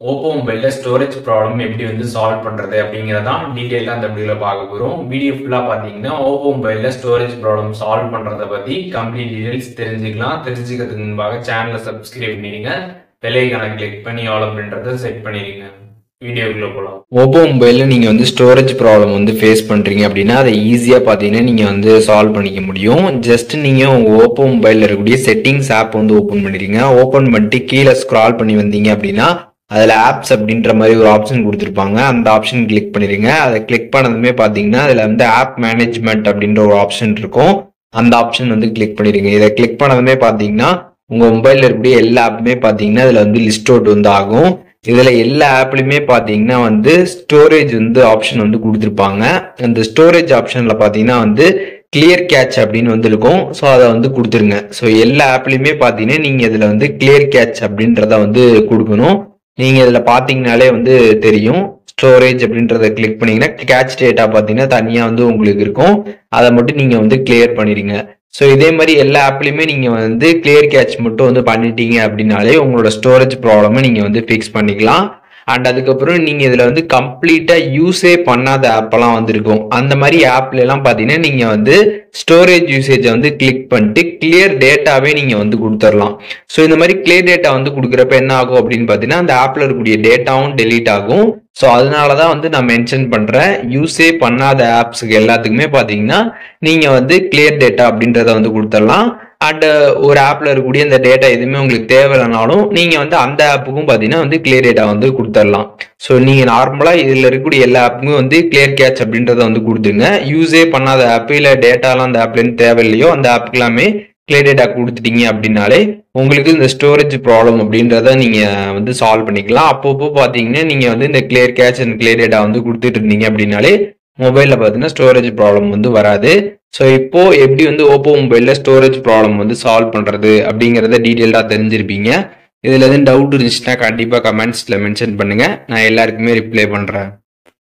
Oppo மொபைல்ல storage problem எப்படி solve பண்றது அப்படிங்கறதான் டீடைலா அந்த வீடியோல பார்க்க போறோம். வீடியோ ஃபுல்லா பாத்தீங்கன்னா ஓப்போ மொபைல்ல ஸ்டோரேஜ் ப்ராப்ளம் சால்வ் பண்றத பத்தி கம்ப்ளீட் டீடைல்ஸ் தெரிஞ்சுக்கலாம். தெரிஞ்சுக்கிறதுக்கு முன்பாக சேனலை சப்ஸ்கிரைப் பண்ணிடுங்க. பெல் ஐகானை கிளிக் பண்ணி ஆல் அப்படின்றத செட் பண்ணிடுங்க. வீடியோக்குள்ள போலாம். ஓப்போ மொபைல்ல நீங்க ஸ்டோரேஜ் ப்ராப்ளம் ஃபேஸ் பண்றீங்க அப்படின்னா அதை ஈஸியா பாத்தீங்கன்னா நீங்க சால்வ் பண்ணிக்க முடியும். ஜஸ்ட் நீங்க உங்க ஓப்போ மொபைல்ல இருக்கக்கூடிய செட்டிங்ஸ் ஆப் ஓபன் பண்ணிடுங்க. ஓபன் பண்ணிட்டு கீழே ஸ்க்ரால் பண்ணி வந்தீங்க அப்படின்னா அதில் ஆப்ஸ் அப்படின்ற மாதிரி ஒரு ஆப்ஷன் கொடுத்துருப்பாங்க. அந்த ஆப்ஷன் கிளிக் பண்ணிடுங்க. அதை கிளிக் பண்ணதுமே பார்த்தீங்கன்னா அதில் ஆப் மேனேஜ்மெண்ட் அப்படின்ற ஒரு ஆப்ஷன் இருக்கும். அந்த ஆப்ஷன் கிளிக் பண்ணிடுங்க. இதை கிளிக் பண்ணதுமே பார்த்தீங்கன்னா உங்கள் மொபைலில் இருக்கக்கூடிய எல்லா ஆப்புமே பார்த்தீங்கன்னா அதில் லிஸ்ட் அவுட் ஆகும். இதில் எல்லா ஆப்லையுமே பார்த்தீங்கன்னா ஸ்டோரேஜ் ஆப்ஷன் கொடுத்துருப்பாங்க. அந்த ஸ்டோரேஜ் ஆப்ஷனில் பார்த்தீங்கன்னா கிளியர் கேட்ச் அப்படின்னு இருக்கும். ஸோ அதை கொடுத்துருங்க. ஸோ எல்லா ஆப்லையுமே பார்த்தீங்கன்னா நீங்கள் இதில் கிளியர் கேட்ச் அப்படின்றத கொடுக்கணும். நீங்க இதுல பாத்தீங்கன்னாலே தெரியும். ஸ்டோரேஜ் அப்படின்றத கிளிக் பண்ணீங்கன்னா கேட்ச் டேட்டா பாத்தீங்கன்னா தனியா உங்களுக்கு இருக்கும். அதை மட்டும் நீங்க கிளியர் பண்ணிடுங்க. ஸோ இதே மாதிரி எல்லா ஆப்லயுமே நீங்க கிளியர் கேட்ச் மட்டும் பண்ணிட்டீங்க அப்படின்னாலே உங்களோட ஸ்டோரேஜ் ப்ராப்ளமை நீங்க ஃபிக்ஸ் பண்ணிக்கலாம். அண்ட் அதுக்கப்புறம் நீங்க இதுல கம்ப்ளீட்டா யூஸே பண்ணாத ஆப்லாம் இருக்கும். அந்த மாதிரி ஆப்ல எல்லாம் பாத்தீங்கன்னா நீங்க ஸ்டோரேஜ் யூசேஜ் கிளிக் பண்ணிட்டு கிளியர் டேட்டாவே நீங்க கொடுத்துடலாம். ஸோ இந்த மாதிரி கிளியர் டேட்டா கொடுக்குறப்ப என்ன ஆகும் அப்படின்னு பாத்தீங்கன்னா அந்த ஆப்ல இருக்கக்கூடிய டேட்டாவும் டெலீட் ஆகும். ஸோ அதனாலதான் நான் மென்ஷன் பண்றேன். யூஸே பண்ணாத ஆப்ஸுக்கு எல்லாத்துக்குமே பாத்தீங்கன்னா நீங்க கிளியர் டேட்டா அப்படின்றத கொடுத்துடலாம். அண்ட் ஒரு ஆப்ல இருக்கக்கூடிய இந்த டேட்டா எதுவுமே உங்களுக்கு தேவையில்லைனாலும் நீங்க அந்த ஆப்புக்கும் பாத்தீங்கன்னா கிளியர் டேட்டா கொடுத்துடலாம். ஸோ நீங்க நார்மலா இதுல இருக்கக்கூடிய எல்லா ஆப்புக்கும் கிளியர் கேட்ச் அப்படின்றத கொடுத்துருங்க. யூஸே பண்ணாத ஆப் இல்ல டேட்டாலாம் அந்த ஆப்ல இருந்து தேவையில்லையோ அந்த ஆப்புக்கு எல்லாமே கிளியர் டேட்டா கொடுத்துட்டீங்க அப்படின்னாலே உங்களுக்கு இந்த ஸ்டோரேஜ் ப்ராப்ளம் அப்படின்றத நீங்க சால்வ் பண்ணிக்கலாம். அப்பப்போ பாத்தீங்கன்னா நீங்க இந்த clear catch and clear data கொடுத்துட்டு இருந்தீங்க அப்படின்னாலே மொபைல்ல பாத்தீங்கன்னா ஸ்டோரேஜ் ப்ராப்ளம் வராது. ஸோ இப்போ எப்படி ஓப்போ மொபைல்ல ஸ்டோரேஜ் ப்ராப்ளம் சால்வ் பண்றது அப்படிங்கறத டீடைல்டா தெரிஞ்சிருப்பீங்க. இதுல எதுவும் டவுட் இருந்துச்சுன்னா கண்டிப்பா கமெண்ட்ஸ்ல மென்ஷன் பண்ணுங்க. நான் எல்லாருக்குமே ரிப்ளை பண்றேன்.